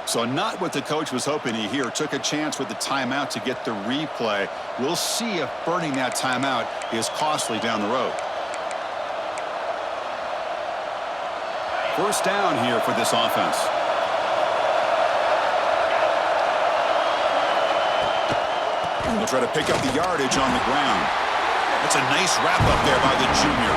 So not what the coach was hoping to hear. Took a chance with the timeout to get the replay. We'll see if burning that timeout is costly down the road. First down here for this offense. We'll try to pick up the yardage on the ground. That's a nice wrap-up there by the junior.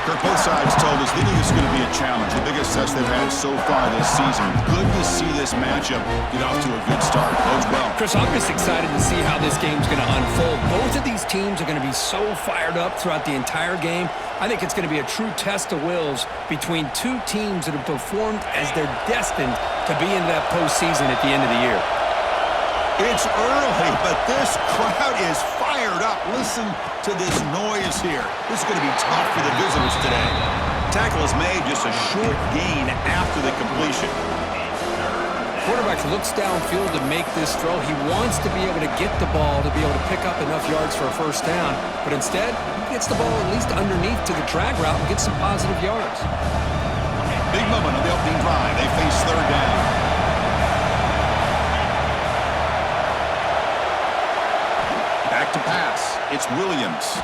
Kirk, both sides told us they knew this was going to be a challenge, the biggest test they've had so far this season. Good to see this matchup get off to a good start. Bodes well. Chris, I'm just excited to see how this game's going to unfold. Both of these teams are going to be so fired up throughout the entire game. I think it's going to be a true test of wills between two teams that have performed as they're destined to be in that postseason at the end of the year. It's early, but this crowd is fired up. Listen to this noise here. This is going to be tough for the visitors today. Tackle is made, just a short gain after the completion. Quarterback looks downfield to make this throw. He wants to be able to get the ball to be able to pick up enough yards for a first down, but instead, he gets the ball at least underneath to the drag route and gets some positive yards. Big moment on the opening drive. They face third down. Back to pass. It's Williams.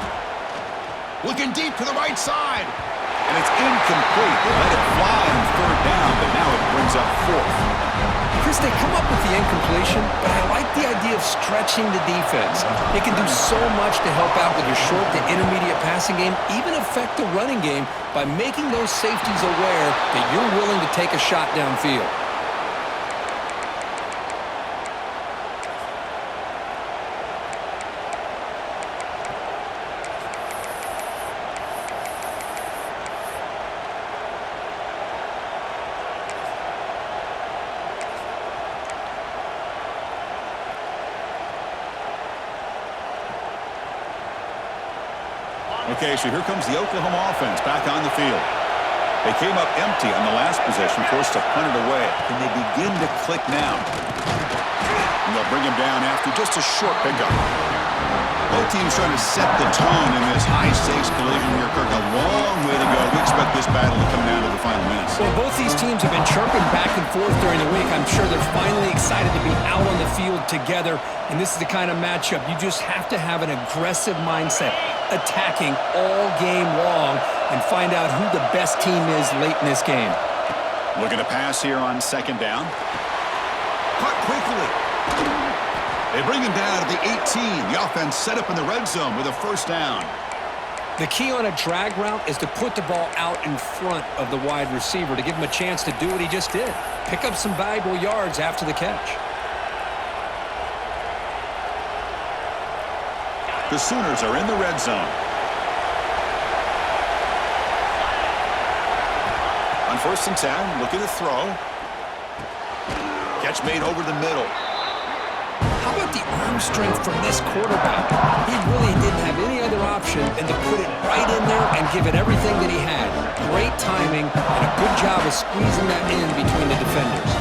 Looking deep to the right side. And it's incomplete. They let it fly on third down, but now it brings up fourth. Chris, they come up with the incompletion, but I like the idea of stretching the defense. It can do so much to help out with your short to intermediate passing game, even affect the running game by making those safeties aware that you're willing to take a shot downfield. Okay, so here comes the Oklahoma offense back on the field. They came up empty on the last possession, forced to punt it away. Can they begin to click now? And they'll bring him down after just a short pickup. Both teams trying to set the tone in this high-stakes collision here, Kirk. A long way to go. We expect this battle to come down to the final minutes. Well, both these teams have been chirping back and forth during the week. I'm sure they're finally excited to be out on the field together. And this is the kind of matchup you just have to have an aggressive mindset, attacking all game long, and find out who the best team is late in this game. Looking to pass here on second down. Caught quickly. They bring him down to the 18. The offense set up in the red zone with a first down. The key on a drag route is to put the ball out in front of the wide receiver to give him a chance to do what he just did. Pick up some valuable yards after the catch. The Sooners are in the red zone. On 1st and 10, looking to throw. Catch made over the middle. How about the arm strength from this quarterback? He really didn't have any other option than to put it right in there and give it everything that he had. Great timing and a good job of squeezing that in between the defenders.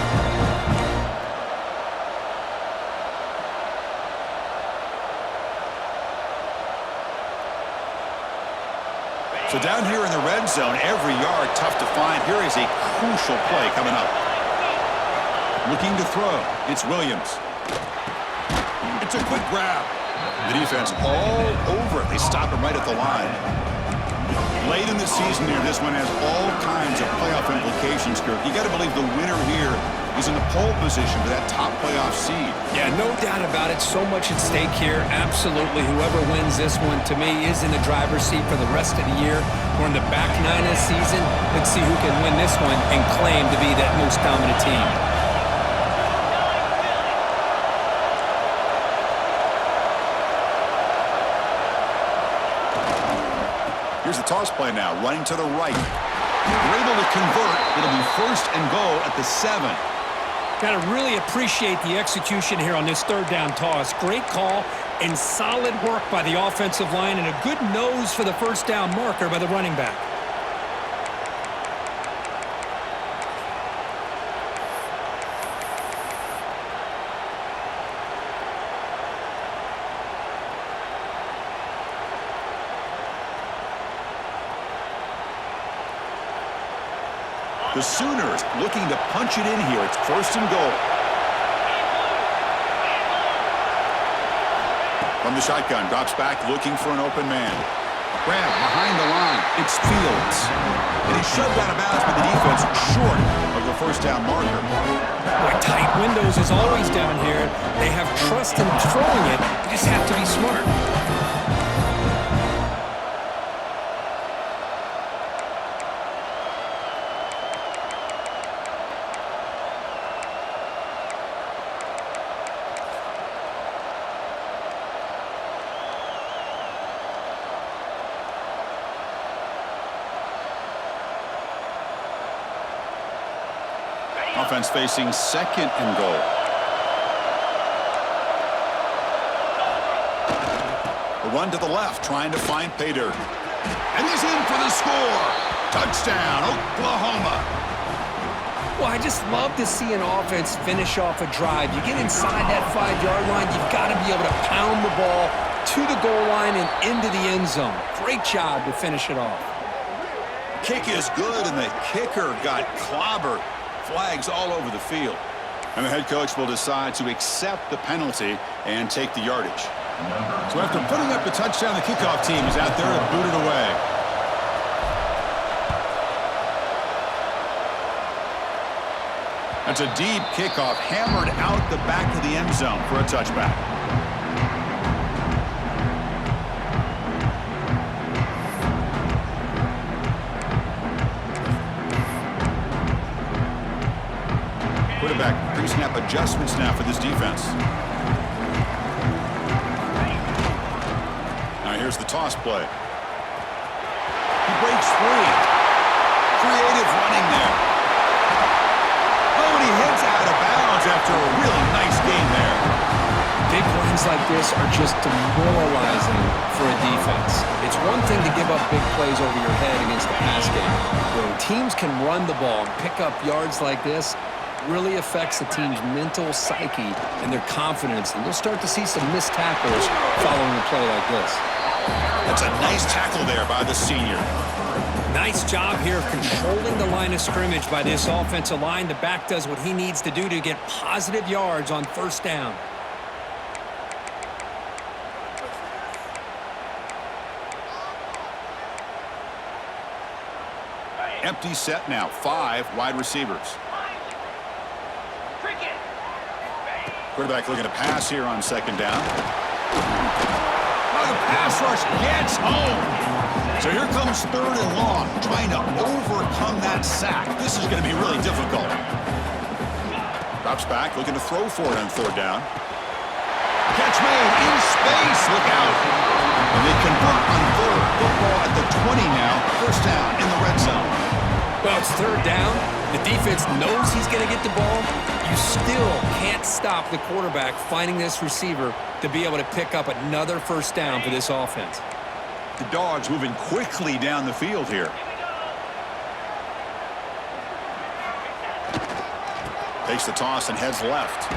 So down here in the red zone, every yard tough to find. Here is a crucial play coming up. Looking to throw. It's Williams. It's a quick grab. The defense all over it. They stop him right at the line. Late in the season here, this one has all kinds of playoff implications, Kirk. You got to believe the winner here is in the pole position for that top playoff seed. Yeah, no doubt about it. So much at stake here. Absolutely. Whoever wins this one, to me, is in the driver's seat for the rest of the year. We're in the back nine of the season. Let's see who can win this one and claim to be that most dominant team. Here's the toss play now, running to the right. They're able to convert. It'll be 1st and goal at the 7. Got to really appreciate the execution here on this third down toss. Great call and solid work by the offensive line and a good nose for the first down marker by the running back. The Sooners looking to punch it in here. It's 1st and goal. From the shotgun, drops back looking for an open man. Grab behind the line. It's Fields. And he's shoved out of bounds by the defense short of the 1st down marker. Boy, tight windows is always down here. They have trust in throwing it. You just have to be smart. Offense facing 2nd and goal. A run to the left, trying to find pay dirt. And he's in for the score. Touchdown, Oklahoma. Well, I just love to see an offense finish off a drive. You get inside that 5-yard line, you've got to be able to pound the ball to the goal line and into the end zone. Great job to finish it off. Kick is good, and the kicker got clobbered. Flags all over the field. And the head coach will decide to accept the penalty and take the yardage. So after putting up the touchdown, the kickoff team is out there to boot it away. That's a deep kickoff, hammered out the back of the end zone for a touchback. Quarterback pre-snap adjustments now for this defense. Now here's the toss play. He breaks free. Creative running there. Oh, and he heads out of bounds after a really nice game there. Big runs like this are just demoralizing for a defense. It's one thing to give up big plays over your head against the pass game. When teams can run the ball and pick up yards like this, really affects the team's mental psyche and their confidence. And you'll start to see some missed tackles following a play like this. That's a nice tackle there by the senior. Nice job here of controlling the line of scrimmage by this offensive line. The back does what he needs to do to get positive yards on 1st down. Empty set now. 5 wide receivers. Quarterback looking to pass here on 2nd down. Oh, the pass rush gets home. So here comes 3rd and long, trying to overcome that sack. This is going to be really difficult. Drops back, looking to throw for it on 3rd down. Catch made in space. Look out. And they convert on 3rd. Football at the 20 now. 1st down in the red zone. Well, it's 3rd down. The defense knows he's going to get the ball. You still can't stop the quarterback finding this receiver to be able to pick up another 1st down for this offense. The Dogs moving quickly down the field here. Takes the toss and heads left.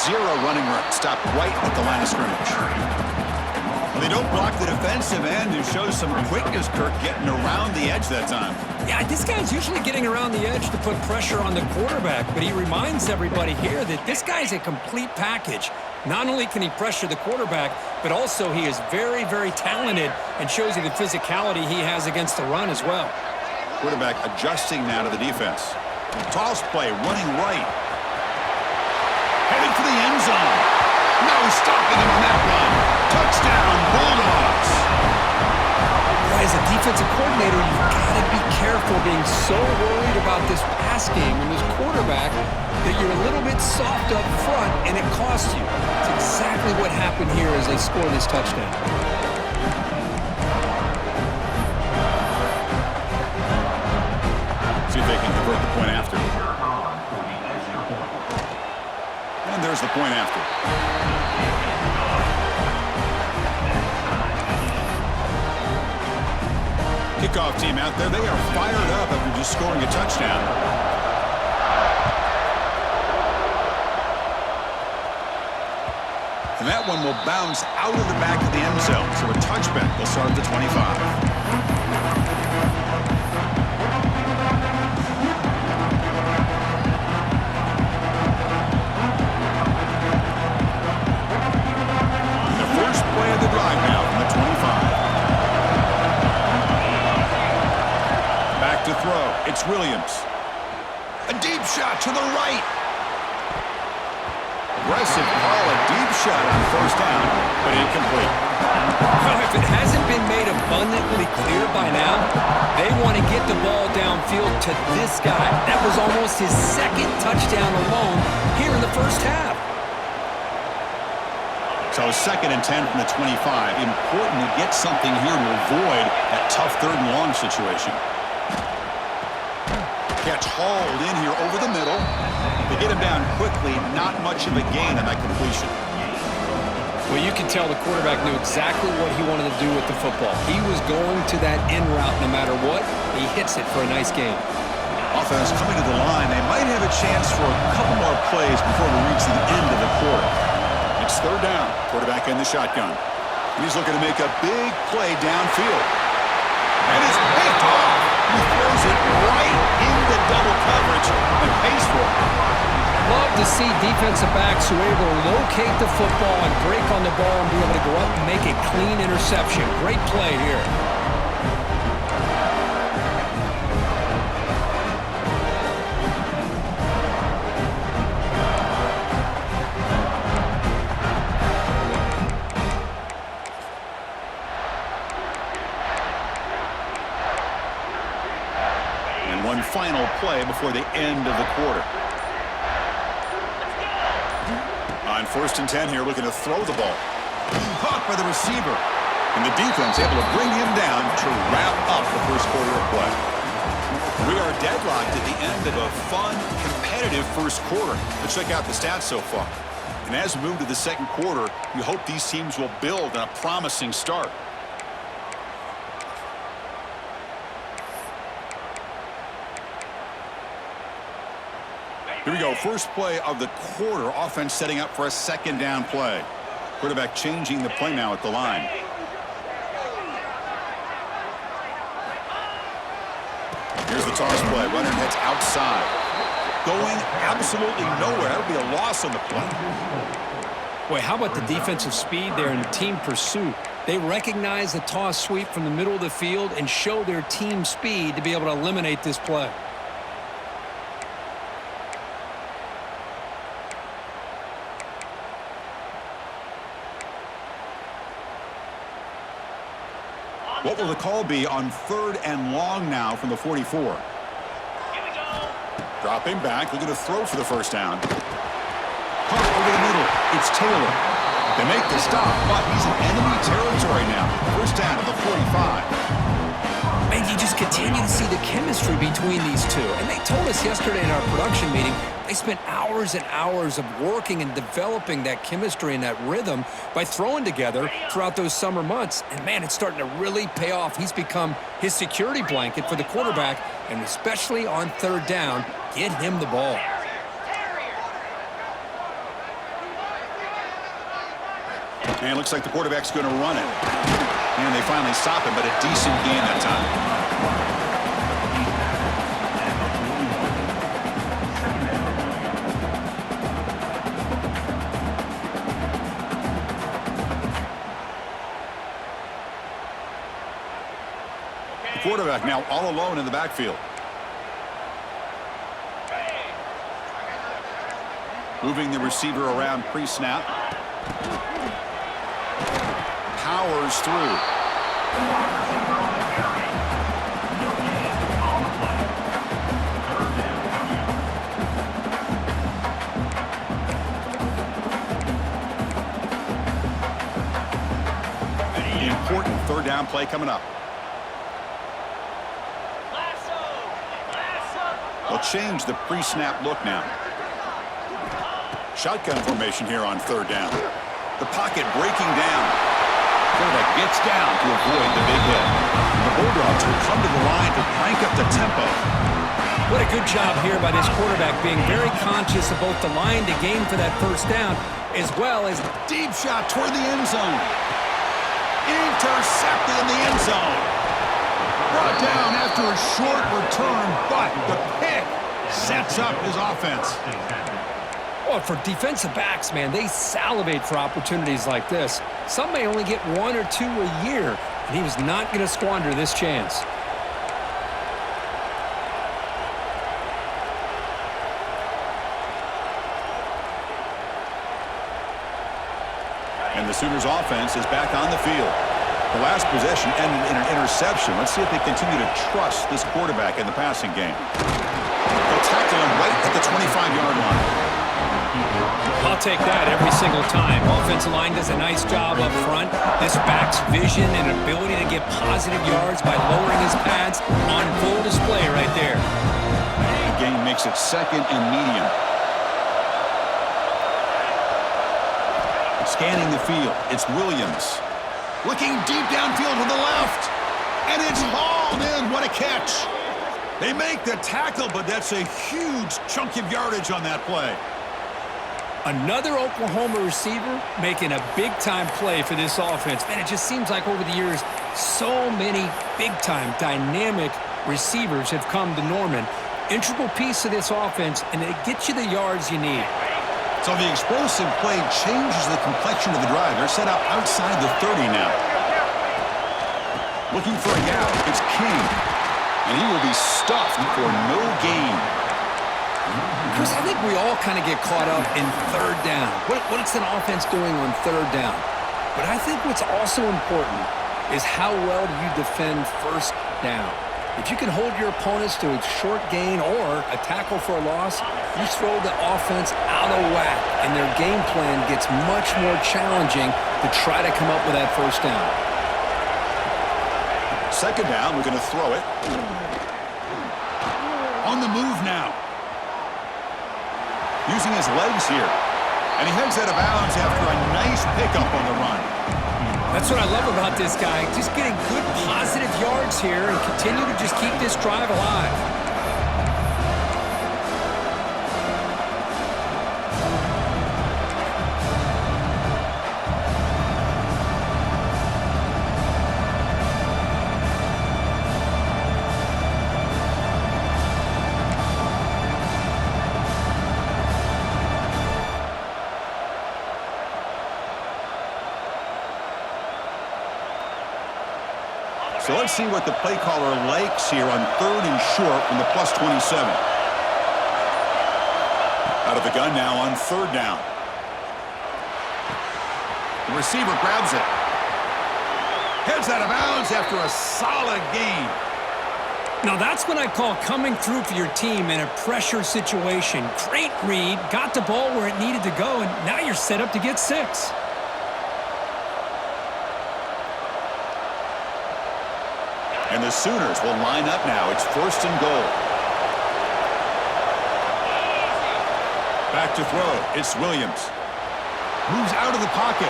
0 running stop right at the line of scrimmage. They don't block the defensive end, who shows some quickness, Kirk, getting around the edge that time. Yeah, this guy's usually getting around the edge to put pressure on the quarterback, but he reminds everybody here that this guy's a complete package. Not only can he pressure the quarterback, but also he is very, very talented and shows you the physicality he has against the run as well. Quarterback adjusting now to the defense. Toss play, running right. Heading for the end zone. No stopping him on that one. Touchdown, Bulldogs. As a defensive coordinator, you've got to be careful being so worried about this pass game and this quarterback that you're a little bit soft up front and it costs you. It's exactly what happened here as they score this touchdown. See if they can convert the point after. And there's the point after. Kickoff team out there, they are fired up after just scoring a touchdown. And that one will bounce out of the back of the end zone, so a touchback will start at the 25. It's Williams. A deep shot to the right. Aggressive call, a deep shot on first down, but incomplete. Well, if it hasn't been made abundantly clear by now, they want to get the ball downfield to this guy. That was almost his second touchdown alone here in the first half. So 2nd and 10 from the 25. Important to get something here to avoid that tough 3rd and long situation. Catch hauled in here over the middle. They get him down quickly. Not much of a gain on that completion. Well, you can tell the quarterback knew exactly what he wanted to do with the football. He was going to that in route no matter what. He hits it for a nice gain. Offense coming to the line. They might have a chance for a couple more plays before we reach the end of the quarter. It's 3rd down. Quarterback in the shotgun. And he's looking to make a big play downfield. And it's picked off. He throws it right into double coverage and pays for it. Love to see defensive backs who are able to locate the football and break on the ball and be able to go up and make a clean interception. Great play here. And one final play before the end of the quarter. On 1st and 10 here, looking to throw the ball. Caught by the receiver. And the defense able to bring him down to wrap up the first quarter of play. We are deadlocked at the end of a fun, competitive first quarter. Let's check out the stats so far. And as we move to the 2nd quarter, you hope these teams will build on a promising start. Here we go, first play of the quarter. Offense setting up for a 2nd down play. Quarterback changing the play now at the line. Here's the toss play. Runner heads outside. Going absolutely nowhere. That'll be a loss on the play. Boy, how about the defensive speed there and the team pursuit? They recognize the toss sweep from the middle of the field and show their team speed to be able to eliminate this play. What will the call be on 3rd and long now from the 44? Here we go. Dropping back, looking to throw for the first down. Caught over the middle. It's Taylor. They make the stop, but he's in enemy territory now. First down at the 45. And you just continue to see the chemistry between these two. And they told us yesterday in our production meeting, they spent hours and hours of working and developing that chemistry and that rhythm by throwing together throughout those summer months. And, man, it's starting to really pay off. He's become his security blanket for the quarterback, and especially on 3rd down, get him the ball. And it looks like the quarterback's going to run it. And they finally stop him, but a decent gain that time. The quarterback now all alone in the backfield. Moving the receiver around pre-snap. Powers through. The important 3rd down play coming up. They'll change the pre-snap look now. Shotgun formation here on 3rd down. The pocket breaking down. Quarterback gets down to avoid the big hit. The Bulldogs will come to the line to crank up the tempo. What a good job here by this quarterback, being very conscious of both the line to gain for that first down, as well as Deep shot toward the end zone. Intercepted in the end zone. Brought down after a short return, but the pick sets up his offense. Well, for defensive backs, man, they salivate for opportunities like this. Some may only get 1 or 2 a year, and he was not going to squander this chance. Sooners offense is back on the field. The last possession ended in an interception. Let's see if they continue to trust this quarterback in the passing game. They'll tackle him right at the 25-yard line. I'll take that every single time. Offensive line does a nice job up front. This back's vision and ability to get positive yards by lowering his pads on full display right there. The game makes it second and medium. Scanning the field, it's Williams. Looking deep downfield to the left. And it's hauled in. What a catch. They make the tackle, but that's a huge chunk of yardage on that play. Another Oklahoma receiver making a big-time play for this offense. Man, it just seems like over the years, so many big-time, dynamic receivers have come to Norman. Integral piece of this offense, and it gets you the yards you need. So the explosive play changes the complexion of the drive. They're set up outside the 30 now. Looking for a gap. It's King. And he will be stuffed for no gain. Chris, I think we all kind of get caught up in third down. What's an offense doing on third down? But I think what's also important is how well do you defend first down. If you can hold your opponents to a short gain or a tackle for a loss, you throw the offense out of whack, and their game plan gets much more challenging to try to come up with that first down. Second down, we're going to throw it. On the move now. Using his legs here. And he heads out of bounds after a nice pickup on the run. That's what I love about this guy. Just getting good positive yards here and continue to just keep this drive alive. So let's see what the play caller likes here on third and short from the +27. Out of the gun now on third down. The receiver grabs it. Heads out of bounds after a solid gain. Now that's what I call coming through for your team in a pressure situation. Great read, got the ball where it needed to go, and now you're set up to get 6. And the Sooners will line up now. It's first and goal. Back to throw. It's Williams. Moves out of the pocket.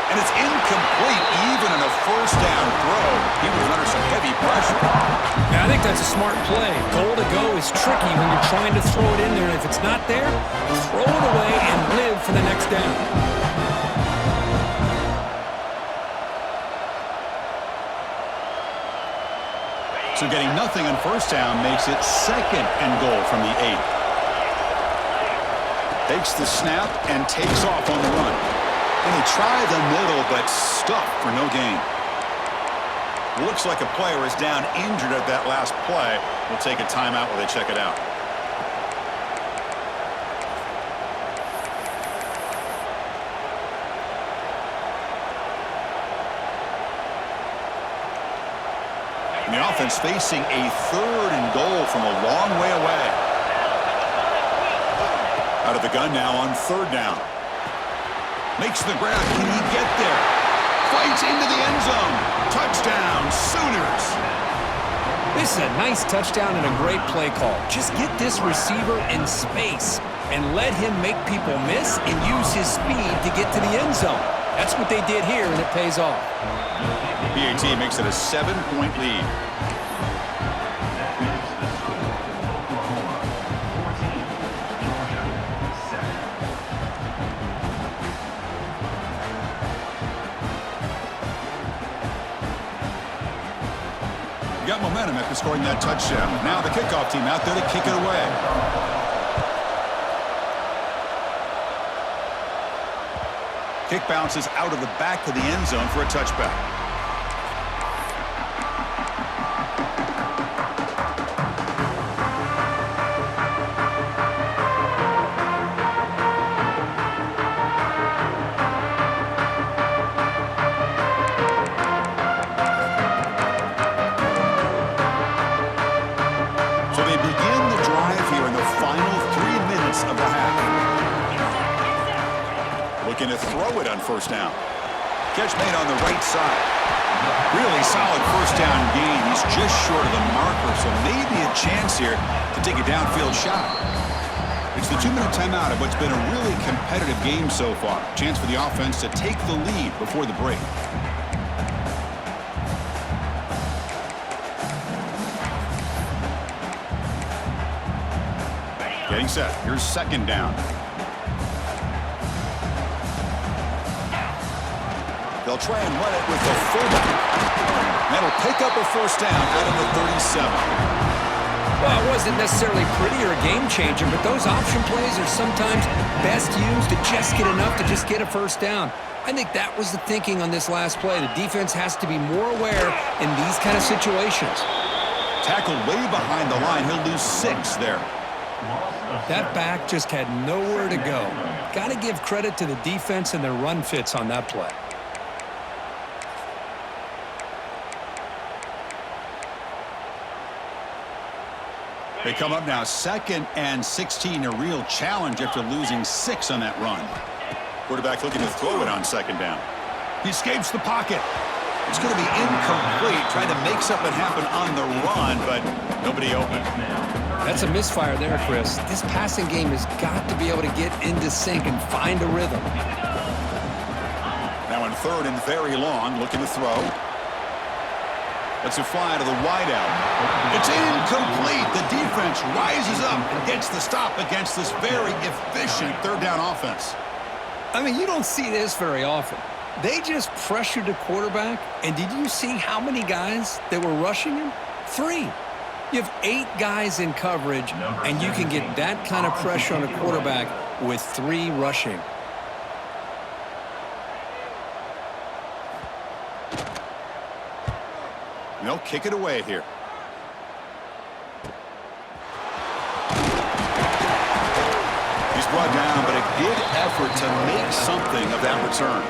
And it's incomplete, even in a first down throw. He was under some heavy pressure. Yeah, I think that's a smart play. Goal to go is tricky when you're trying to throw it in there. If it's not there, throw it away and live for the next down. So getting nothing on first down makes it second and goal from the 8. Takes the snap and takes off on the run. And he tried the middle, but stuffed for no gain. Looks like a player is down injured at that last play. We'll take a timeout while they check it out. And the offense facing a third and goal from a long way away. Out of the gun now on third down. Makes the grab. Can he get there? Fights into the end zone. Touchdown, Sooners. This is a nice touchdown and a great play call. Just get this receiver in space and let him make people miss and use his speed to get to the end zone. That's what they did here, and it pays off. PAT makes it a 7-point lead. Got momentum after scoring that touchdown. Now the kickoff team out there to kick it away. Kick bounces out of the back of the end zone for a touchback. pass of the half. Looking to throw it on first down. Catch made on the right side. Really solid first down gain. He's just short of the marker, so maybe a chance here to take a downfield shot. It's the 2-minute timeout of what's been a really competitive game so far. Chance for the offense to take the lead before the break. Getting set. Here's second down. They'll try and run it with the fullback. That'll pick up a first down out of the 37. Well, it wasn't necessarily pretty or a game changer, but those option plays are sometimes best used to just get enough to just get a first down. I think that was the thinking on this last play. The defense has to be more aware in these kind of situations. Tackled way behind the line. He'll lose 6 there. That back just had nowhere to go. Got to give credit to the defense and their run fits on that play. They come up now 2nd and 16, a real challenge after losing 6 on that run. Quarterback looking to throw it on second down. He escapes the pocket. It's going to be incomplete, trying to make something happen on the run, but nobody open. That's a misfire there, Chris. This passing game has got to be able to get into sync and find a rhythm. Now on 3rd and very long, looking to throw. That's a fly to the wideout. It's incomplete. The defense rises up and gets the stop against this very efficient third down offense. I mean, you don't see this very often. They just pressured the quarterback, and did you see how many guys that were rushing him? 3. You have 8 guys in coverage, and you can get that kind of pressure on a quarterback with 3 rushing. They'll kick it away here. He's brought down, but a good effort to make something of that return.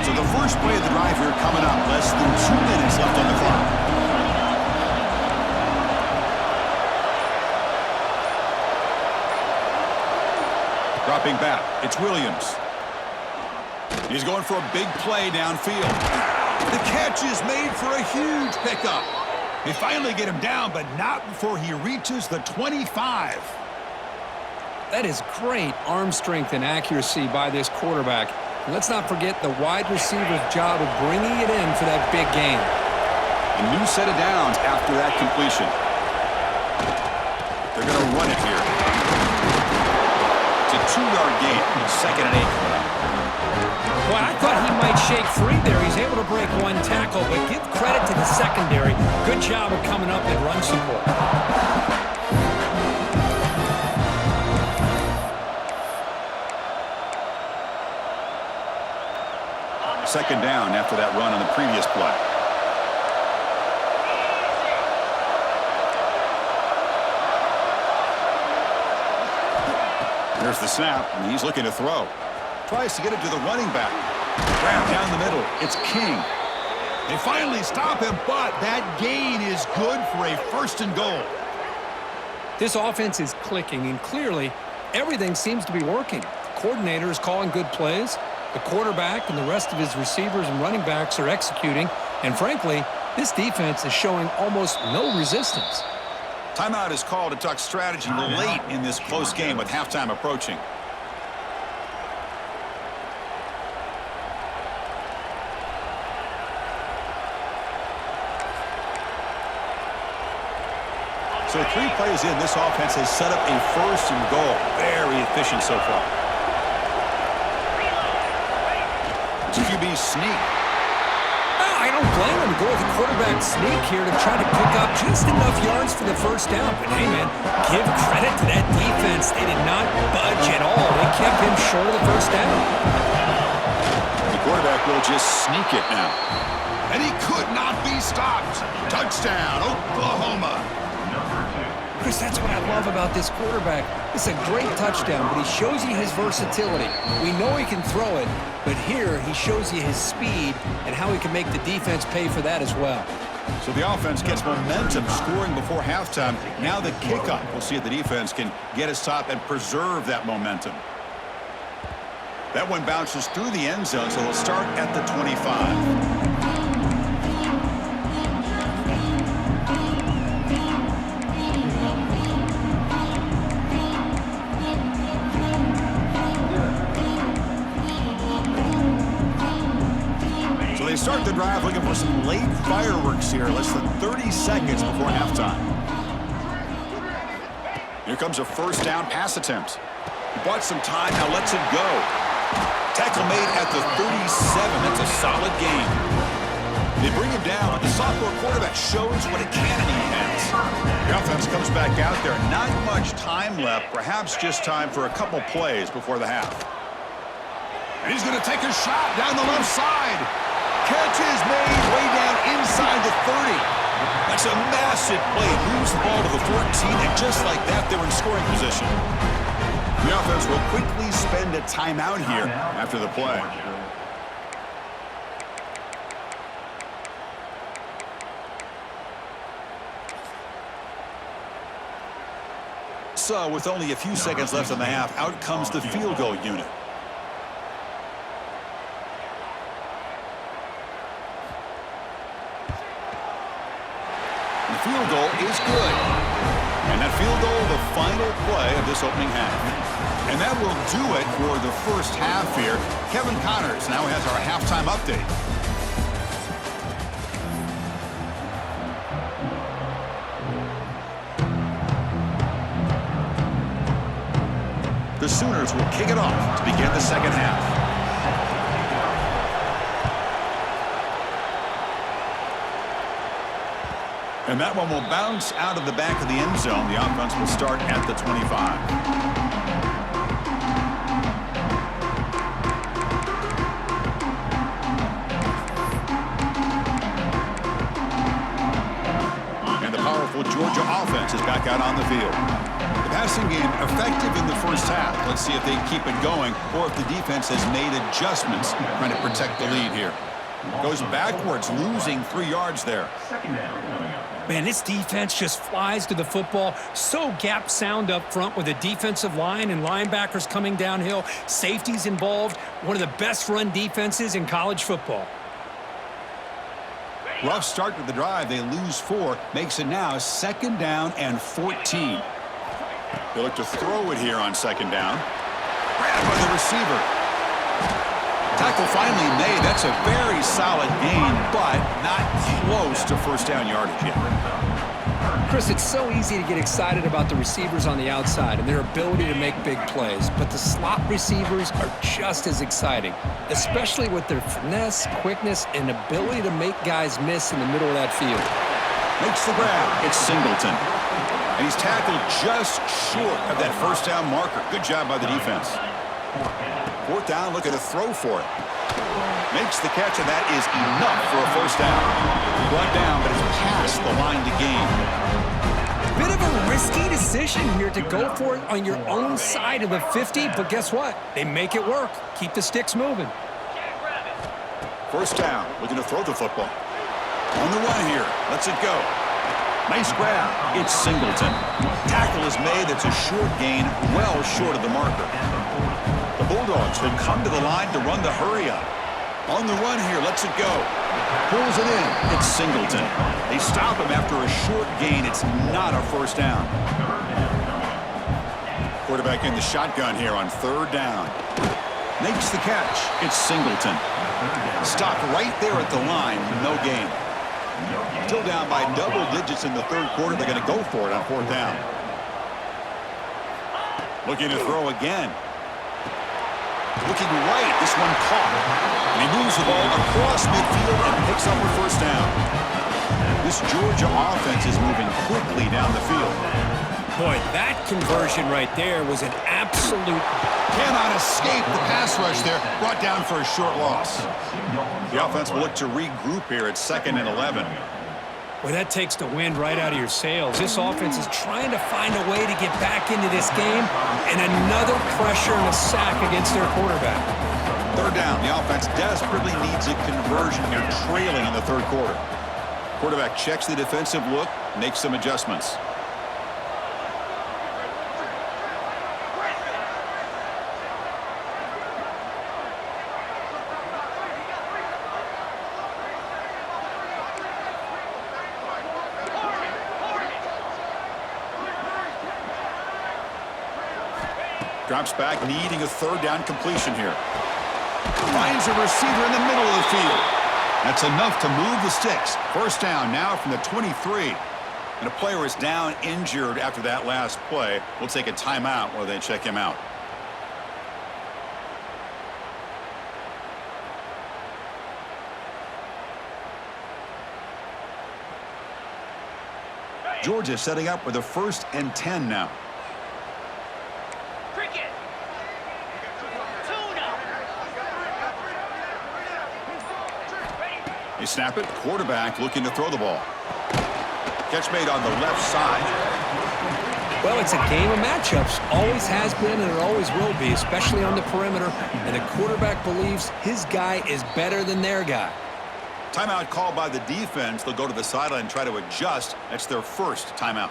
So the first play of the drive here coming up. Less than 2 minutes left on the clock. Dropping back, it's Williams. He's going for a big play downfield. The catch is made for a huge pickup. They finally get him down, but not before he reaches the 25. That is great arm strength and accuracy by this quarterback. And let's not forget the wide receiver's job of bringing it in for that big gain. A new set of downs after that completion. They're going to run it here. It's a 2-yard gain. 2nd and 8. Well, I thought he might shake free there. He's able to break 1 tackle, but give credit to the secondary. Good job of coming up and run support. Second down after that run on the previous play. There's the snap, and he's looking to throw. Tries to get it to the running back. Grab down the middle. It's King. They finally stop him, but that gain is good for a 1st and goal. This offense is clicking, and clearly everything seems to be working. The coordinator is calling good plays. The quarterback and the rest of his receivers and running backs are executing. And frankly, this defense is showing almost no resistance. Timeout is called to talk strategy late in this close game with halftime approaching. So 3 plays in, this offense has set up a 1st and goal. Very efficient so far. It's a QB sneak. I don't blame him to go with a quarterback sneak here to try to pick up just enough yards for the first down. But hey, man, give credit to that defense. They did not budge at all. They kept him short of the first down. The quarterback will just sneak it now. And he could not be stopped. Touchdown, Oklahoma. Chris, that's what I love about this quarterback. It's a great touchdown, but he shows you his versatility. We know he can throw it, but here he shows you his speed and how he can make the defense pay for that as well. So the offense gets momentum scoring before halftime. Now the kickoff. We'll see if the defense can get a stop and preserve that momentum. That one bounces through the end zone, so they'll start at the 25. They start the drive looking for some late fireworks here, less than 30 seconds before halftime. Here comes a first down pass attempt. He bought some time, now lets it go. Tackle made at the 37. That's a solid gain. They bring him down, but the sophomore quarterback shows what a cannon he has. The offense comes back out there. Not much time left, perhaps just time for a couple plays before the half. And he's going to take a shot down the left side. Catch is made way down inside the 30. That's a massive play. Moves the ball to the 14, and just like that, they're in scoring position. The offense will quickly spend a timeout here after the play. So, with only a few seconds left in the half, out comes the field goal unit. Field goal is good. And that field goal, the final play of this opening half. And that will do it for the first half here. Kevin Connors now has our halftime update. The Sooners will kick it off to begin the second half. And that one will bounce out of the back of the end zone. The offense will start at the 25. And the powerful Georgia offense is back out on the field. The passing game effective in the first half. Let's see if they keep it going or if the defense has made adjustments trying to protect the lead here. Goes backwards, losing 3 yards there. Man, this defense just flies to the football. So gap sound up front with a defensive line and linebackers coming downhill. Safeties involved. One of the best run defenses in college football. Rough start to the drive. They lose 4. Makes it now 2nd down and 14. They look to throw it here on 2nd down. Grabbed by the receiver. Tackle finally made. That's a very solid gain, but not close to first down yardage yet. Chris, it's so easy to get excited about the receivers on the outside and their ability to make big plays, but the slot receivers are just as exciting, especially with their finesse, quickness, and ability to make guys miss in the middle of that field. Makes the grab. It's Singleton. And he's tackled just short of that first down marker. Good job by the defense. 4th down, looking to throw for it. Makes the catch, and that is enough for a first down. Brought down, but it's past the line to gain. Bit of a risky decision here to go for it on your own side of the 50, but guess what? They make it work. Keep the sticks moving. First down, looking to throw the football. On the run here, lets it go. Nice grab. It's Singleton. Tackle is made. That's a short gain, well short of the marker. The Bulldogs will come to the line to run the hurry up. On the run here, lets it go. Pulls it in. It's Singleton. They stop him after a short gain. It's not a first down. Quarterback in the shotgun here on 3rd down. Makes the catch. It's Singleton. Stopped right there at the line. No gain. Still down by double digits in the 3rd quarter. They're going to go for it on 4th down. Looking to throw again. Looking right. This one caught. And he moves the ball across midfield and picks up a first down. This Georgia offense is moving quickly down the field. Boy, that conversion right there was an absolute... Cannot escape the pass rush there. Brought down for a short loss. The offense will look to regroup here at 2nd and 11. Boy, that takes the wind right out of your sails. This offense is trying to find a way to get back into this game, and another pressure and a sack against their quarterback. Third down. The offense desperately needs a conversion here, trailing in the third quarter. Quarterback checks the defensive look, makes some adjustments. Drops back, needing a third down completion here. Finds a receiver in the middle of the field. That's enough to move the sticks. First down now from the 23. And a player is down injured after that last play. We'll take a timeout while they check him out. Georgia setting up with a 1st and 10 now. They snap it. Quarterback looking to throw the ball. Catch made on the left side. Well, it's a game of matchups. Always has been and it always will be, especially on the perimeter. And the quarterback believes his guy is better than their guy. Timeout called by the defense. They'll go to the sideline and try to adjust. That's their first timeout.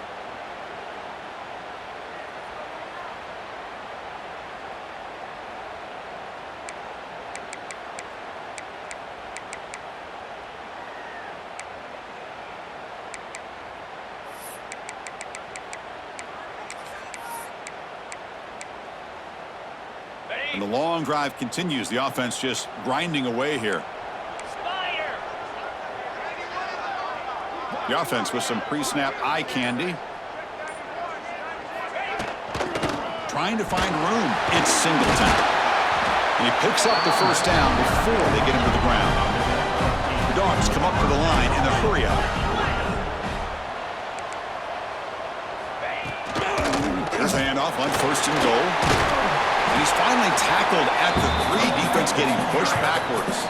And the long drive continues. The offense just grinding away here. The offense with some pre-snap eye candy. Trying to find room. It's Singleton. And he picks up the first down before they get him to the ground. The Dogs come up to the line in a hurry-up. Here's a handoff on 1st and goal. And he's finally tackled at the 3. Defense getting pushed backwards.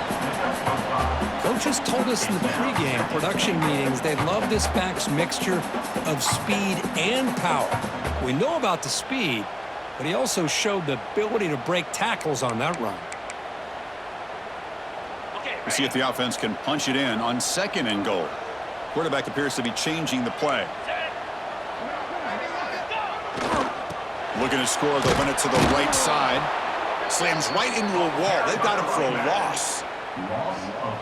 Coaches told us in the pregame production meetings they love this back's mixture of speed and power. We know about the speed, but he also showed the ability to break tackles on that run. We'll see if the offense can punch it in on 2nd and goal. Quarterback appears to be changing the play. Looking to score, they'll run it to the right side. Slams right into a wall. They've got him for a loss.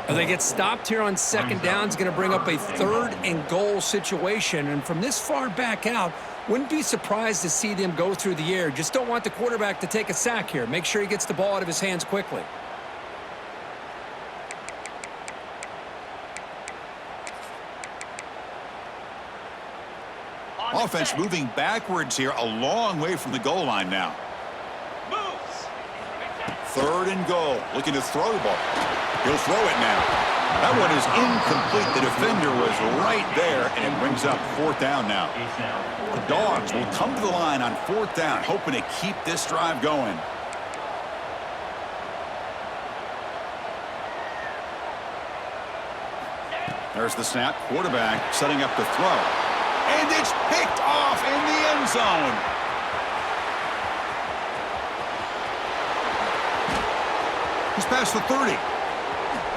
They get stopped here on 2nd down. It's going to bring up a 3rd and goal situation. And from this far back out, wouldn't be surprised to see them go through the air. Just don't want the quarterback to take a sack here. Make sure he gets the ball out of his hands quickly. Offense moving backwards here, a long way from the goal line now. 3rd and goal, looking to throw the ball. He'll throw it now. That one is incomplete. The defender was right there, and it brings up 4th down now. The Dogs will come to the line on 4th down, hoping to keep this drive going. There's the snap. Quarterback setting up the throw. And it's picked off in the end zone. He's past the 30.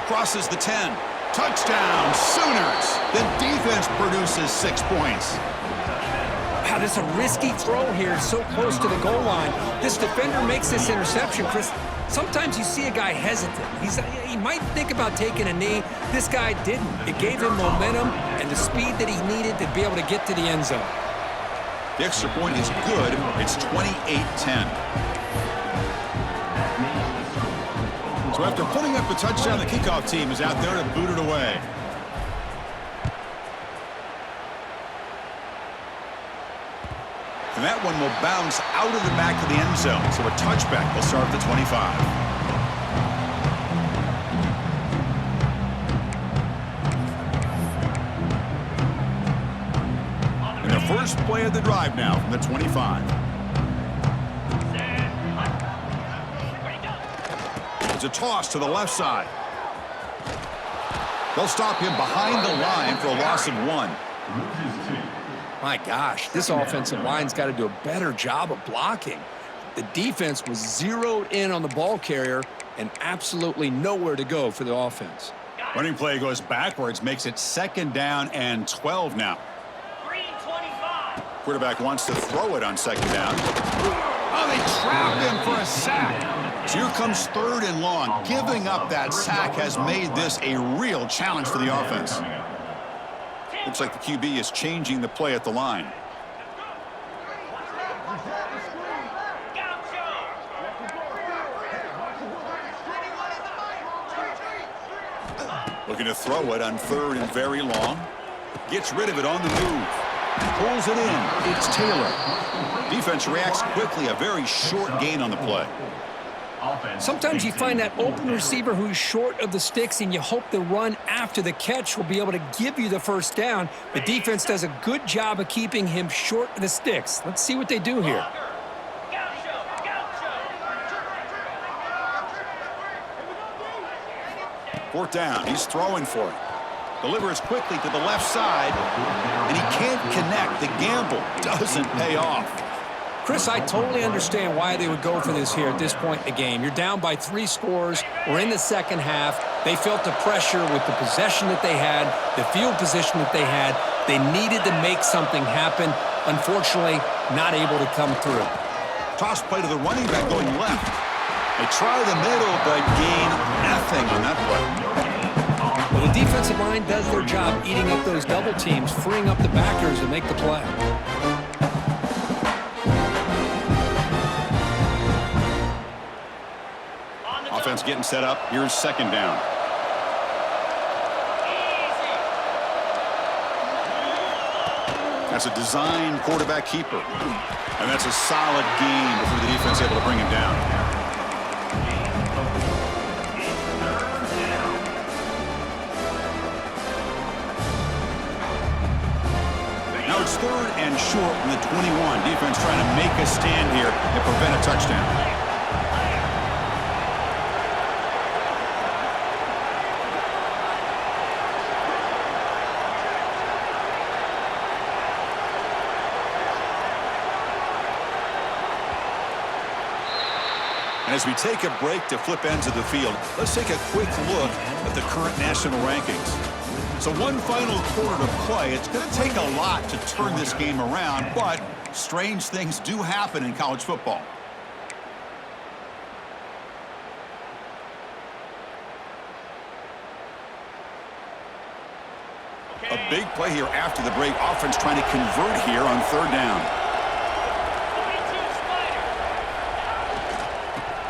Crosses the 10. Touchdown, Sooners. The defense produces 6 points. Wow, this is a risky throw here, so close to the goal line. This defender makes this interception, Chris. Sometimes you see a guy hesitant. He might think about taking a knee. This guy didn't. It gave him momentum and the speed that he needed to be able to get to the end zone. The extra point is good. It's 28-10. So after putting up the touchdown, the kickoff team is out there to boot it away. And that one will bounce out of the back of the end zone. So a touchback will start at the 25. And the first play of the drive now from the 25. It's a toss to the left side. They'll stop him behind the line for a loss of 1. My gosh, this offensive line's got to do a better job of blocking. The defense was zeroed in on the ball carrier and absolutely nowhere to go for the offense. Running play goes backwards, makes it 2nd down and 12 now. Quarterback wants to throw it on 2nd down. Oh, they trap him for a sack. So here comes 3rd and long. Giving up that sack has made this a real challenge for the offense. Looks like the QB is changing the play at the line. Looking to throw it on 3rd and very long. Gets rid of it on the move. Pulls it in. It's Taylor. Defense reacts quickly. A very short gain on the play. Sometimes you find that open receiver who's short of the sticks, and you hope the run after the catch will be able to give you the 1st down. The defense does a good job of keeping him short of the sticks. Let's see what they do here. Fourth down. He's throwing for it. Delivers quickly to the left side, and he can't connect. The gamble doesn't pay off. Chris, I totally understand why they would go for this here at this point in the game. You're down by 3 scores. We're in the 2nd half. They felt the pressure with the possession that they had, the field position that they had. They needed to make something happen. Unfortunately, not able to come through. Toss play to the running back going left. They try the middle, but gain nothing on that play. Well, the defensive line does their job eating up those double teams, freeing up the backers to make the play. Offense getting set up. Here's 2nd down. That's a design quarterback keeper. And that's a solid gain before the defense able to bring him down. Now it's 3rd and short from the 21. Defense trying to make a stand here and prevent a touchdown. And as we take a break to flip ends of the field, let's take a quick look at the current national rankings. So one final quarter to play. It's going to take a lot to turn this game around, but strange things do happen in college football. A big play here after the break. Offense trying to convert here on 3rd down.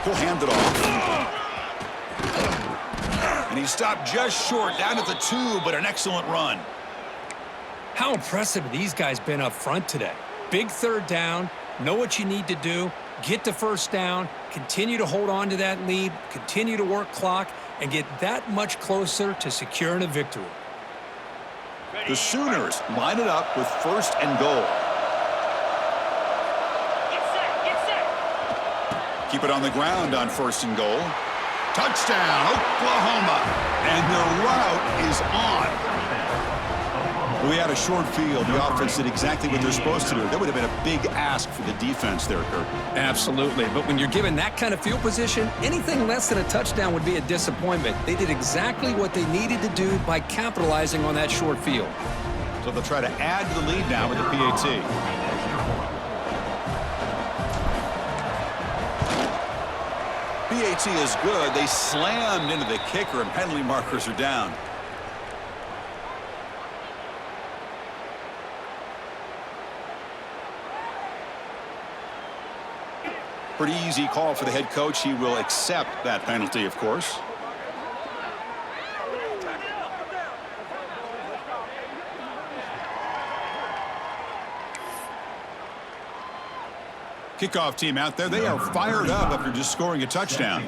He'll hand it off. And he stopped just short, down at the 2, but an excellent run. How impressive have these guys been up front today? Big 3rd down, know what you need to do, get the 1st down, continue to hold on to that lead, continue to work clock, and get that much closer to securing a victory. The Sooners line it up with 1st and goal. Keep it on the ground on 1st and goal. Touchdown, Oklahoma. And the route is on. We had a short field. The offense did exactly what they're supposed to do. That would have been a big ask for the defense there, Kurt. Absolutely. But when you're given that kind of field position, anything less than a touchdown would be a disappointment. They did exactly what they needed to do by capitalizing on that short field. So they'll try to add to the lead now with the PAT. PAT is good. They slammed into the kicker, and penalty markers are down. Pretty easy call for the head coach. He will accept that penalty, of course. Kickoff team out there. They are fired up after just scoring a touchdown.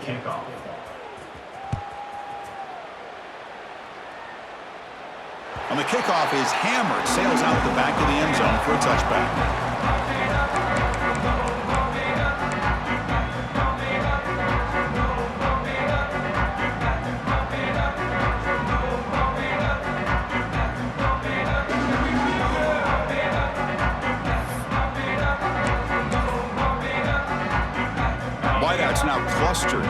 On the kickoff is hammered. Sails out the back of the end zone for a touchback. mustard.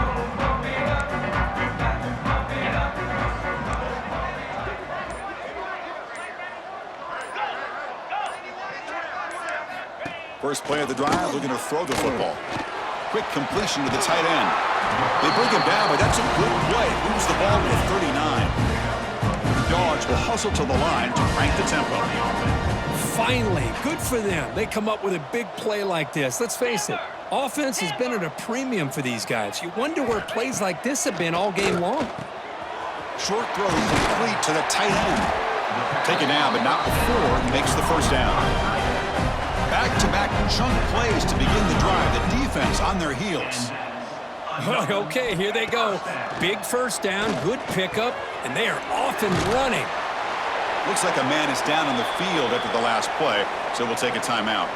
First play of the drive, looking to throw the football. Quick completion to the tight end. They bring him down, but that's a good play. Moves the ball to the 39. The Dogs will hustle to the line to crank the tempo. Finally, good for them. They come up with a big play like this. Let's face it, offense has been at a premium for these guys. You wonder where plays like this have been all game long. Short throw complete to the tight end. Taken down, but not before he makes the first down. Back-to-back chunk plays to begin the drive. The defense on their heels. Okay, here they go. Big first down, good pickup, and they are off and running. Looks like a man is down on the field after the last play, so we'll take a timeout.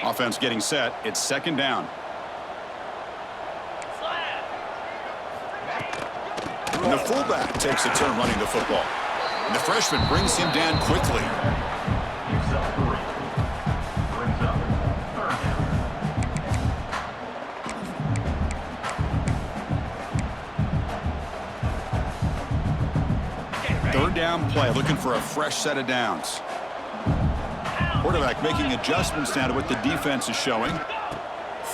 Offense getting set. It's second down. And the fullback takes a turn running the football. And the freshman brings him down quickly. Third down play, looking for a fresh set of downs. Quarterback making adjustments now to what the defense is showing.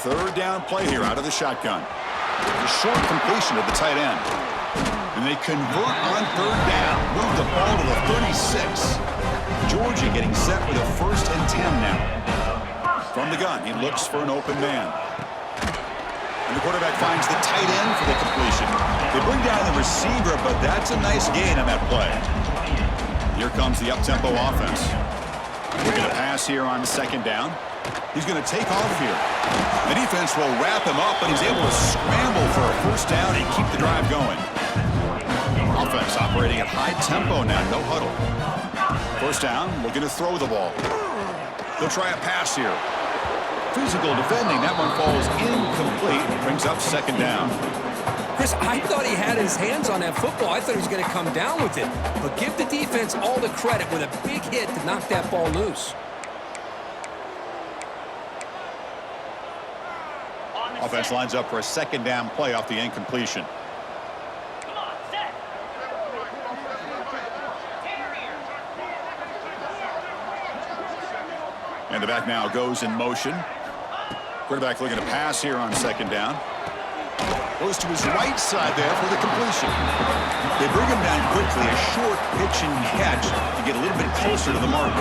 Third down play here out of the shotgun. A short completion to the tight end. And they convert on third down. Move the ball to the 36. Georgia getting set with a 1st and 10 now. From the gun, he looks for an open man. And the quarterback finds the tight end for the completion. They bring down the receiver, but that's a nice gain on that play. Here comes the up-tempo offense. Looking to pass here on second down. He's going to take off here. The defense will wrap him up, but he's able to scramble for a first down and keep the drive going. Offense operating at high tempo now, no huddle. First down, looking to throw the ball. They'll try a pass here. Physical defending, that one falls incomplete. Brings up second down. Chris, I thought he had his hands on that football. I thought he was going to come down with it. But give the defense all the credit with a big hit to knock that ball loose. Offense lines up for a second down play off the incompletion. And the back now goes in motion. Quarterback looking to pass here on second down. Goes to his right side there for the completion. They bring him down quickly, a short pitch and catch to get a little bit closer to the mark.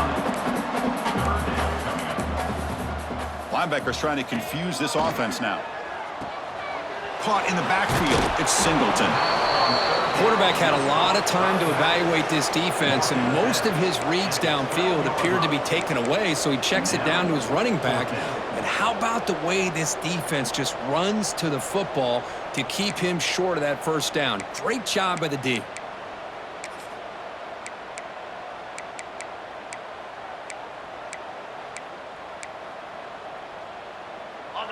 Linebackers trying to confuse this offense now. Caught in the backfield, it's Singleton. Quarterback had a lot of time to evaluate this defense, and most of his reads downfield appeared to be taken away, so he checks it down to his running back. But how about the way this defense just runs to the football to keep him short of that first down? Great job by the D.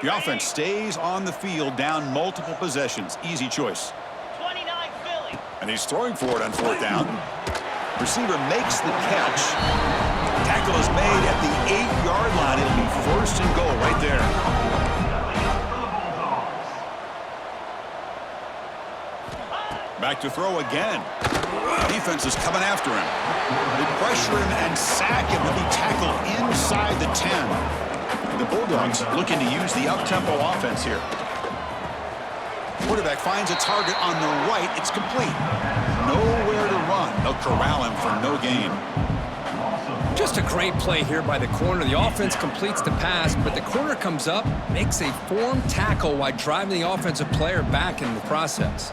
The offense stays on the field, down multiple possessions. Easy choice. And he's throwing for it on fourth down. Receiver makes the catch. Tackle is made at the 8-yard line. It'll be 1st and goal right there. Back to throw again. Defense is coming after him. They pressure him and sack him. He'll be tackled inside the 10. The Bulldogs looking to use the up-tempo offense here. Quarterback finds a target on the right. It's complete. Nowhere to run. They'll corral him for no gain. Just a great play here by the corner. The offense completes the pass, but the corner comes up, makes a form tackle while driving the offensive player back in the process.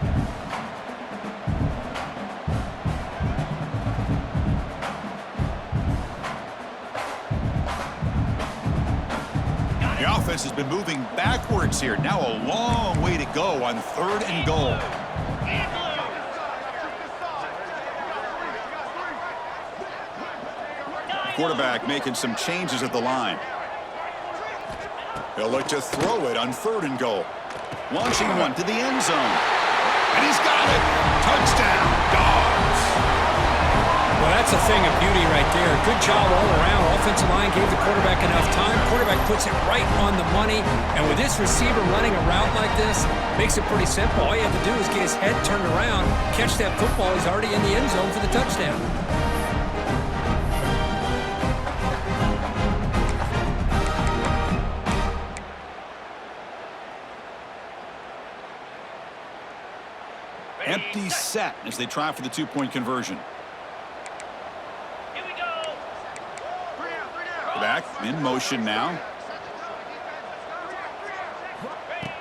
The offense has been moving backwards here. Now a long way to go on 3rd and goal. Quarterback making some changes at the line. They'll look to throw it on 3rd and goal. Launching one to the end zone. And he's got it. Touchdown, Dogs. Well, that's a thing of beauty right there. Good job all around. Offensive line gave the quarterback enough time. Quarterback puts it right on the money. And with this receiver running a route like this, makes it pretty simple. All you have to do is get his head turned around, catch that football. He's already in the end zone for the touchdown. Empty set as they try for the two-point conversion. Here we go. Back in motion now.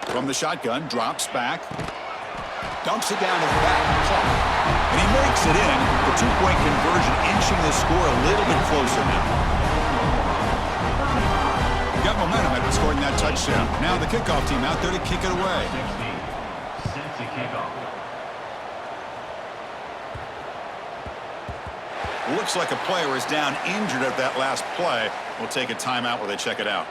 From the shotgun, drops back. Dumps it down to the back. And he makes it in. The two-point conversion inching the score a little bit closer now. Got momentum after scoring that touchdown. Now the kickoff team out there to kick it away. Set to kick off. Looks like a player is down injured at that last play. We'll take a timeout while they check it out.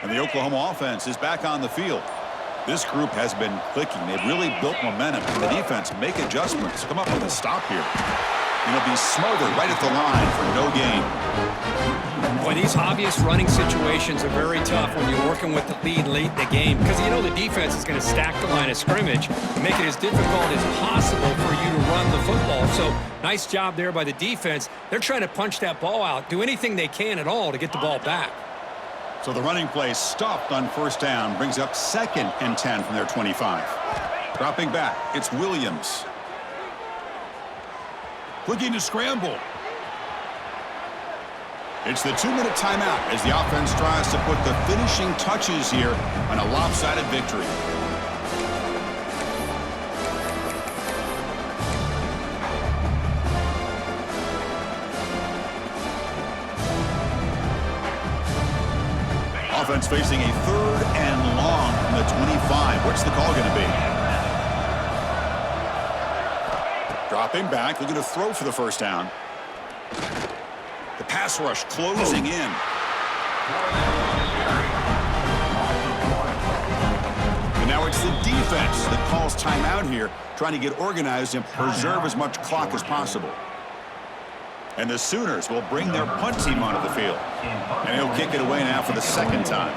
And the Oklahoma offense is back on the field. This group has been clicking. They've really built momentum. And the defense make adjustments. Come up with a stop here. And it'll be smothered right at the line for no gain. Boy, these obvious running situations are very tough when you're working with the lead late in the game because you know the defense is going to stack the line of scrimmage and make it as difficult as possible for you to run the football. So nice job there by the defense. They're trying to punch that ball out, do anything they can at all to get the ball back. So the running play stopped on first down, brings up 2nd and 10 from their 25. Dropping back, it's Williams. Looking to scramble. It's the 2-minute timeout as the offense tries to put the finishing touches here on a lopsided victory. Offense facing a 3rd and long from the 25. What's the call going to be? Dropping back, looking to throw for the first down. The pass rush closing in. And now it's the defense that calls timeout here, trying to get organized and preserve as much clock as possible. And the Sooners will bring their punt team onto the field. And he'll kick it away now for the 2nd time.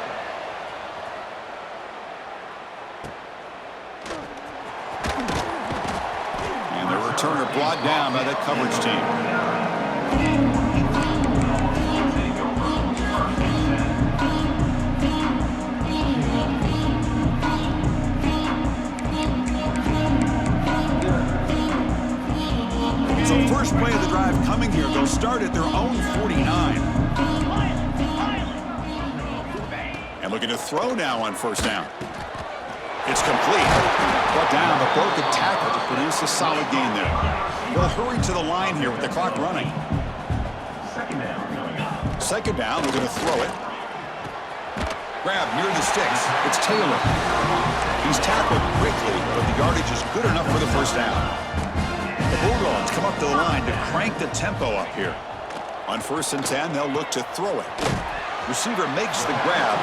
And the returner brought down by the coverage team. So first play of the drive coming here. They'll start at their own 49. And looking to throw now on first down. It's complete. Brought down, but broke a tackle to produce a solid gain there. They'll hurry to the line here with the clock running. 2nd down, they're going to throw it. Grab near the sticks. It's Taylor. He's tackled quickly, but the yardage is good enough for the first down. The Bulldogs come up to the line to crank the tempo up here. On 1st and 10, they'll look to throw it. Receiver makes the grab.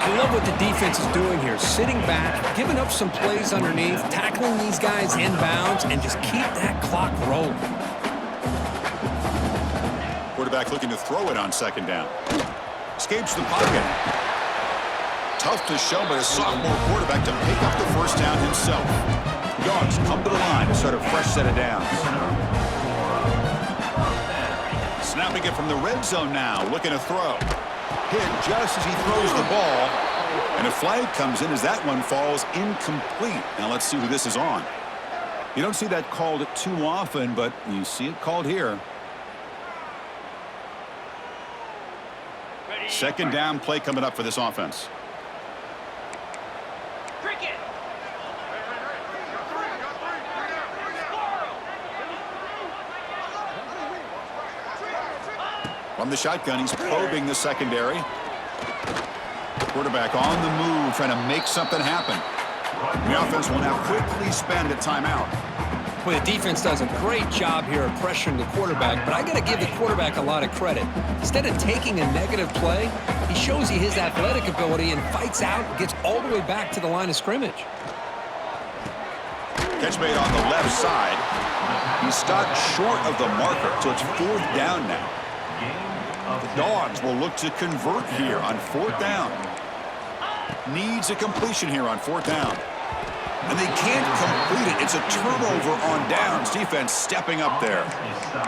I love what the defense is doing here. Sitting back, giving up some plays underneath, tackling these guys inbounds, and just keep that clock rolling. Quarterback looking to throw it on 2nd down. Escapes the pocket. Tough to show by a sophomore quarterback to pick up the first down himself. Dogs come to the line to start a fresh set of downs. Snapping it from the red zone now, looking to throw. Hit just as he throws the ball. And a flag comes in as that one falls incomplete. Now let's see who this is on. You don't see that called too often, but you see it called here. 2nd down play coming up for this offense. On From the shotgun, he's probing the secondary. Quarterback on the move, trying to make something happen. The offense will now quickly spend a timeout. Well, the defense does a great job here of pressuring the quarterback, but I got to give the quarterback a lot of credit. Instead of taking a negative play, he shows you his athletic ability and fights out and gets all the way back to the line of scrimmage. Catch made on the left side. He stopped short of the marker, so it's 4th down now. The Dogs will look to convert here on 4th down. Needs a completion here on 4th down. And they can't complete it. It's a turnover on downs. Defense stepping up there.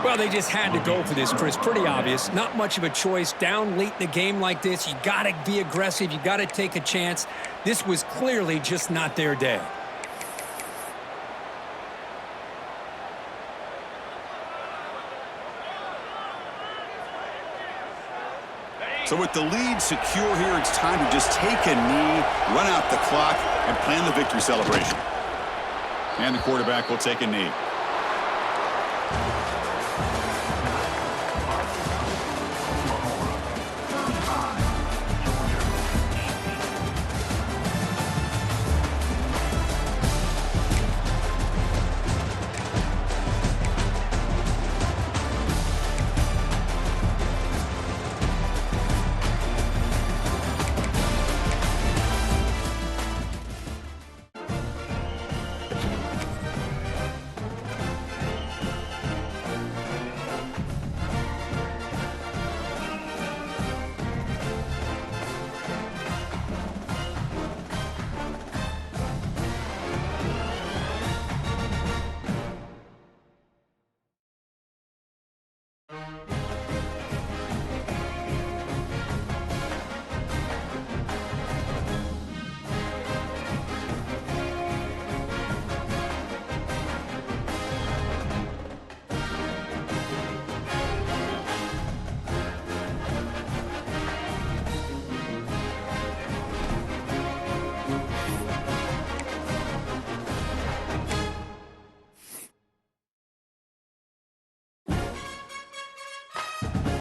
Well, they just had to go for this, Chris. Pretty obvious. Not much of a choice. Down late in the game like this, you got to be aggressive. You got to take a chance. This was clearly just not their day. So with the lead secure here, it's time to just take a knee, run out the clock, and plan the victory celebration. And the quarterback will take a knee.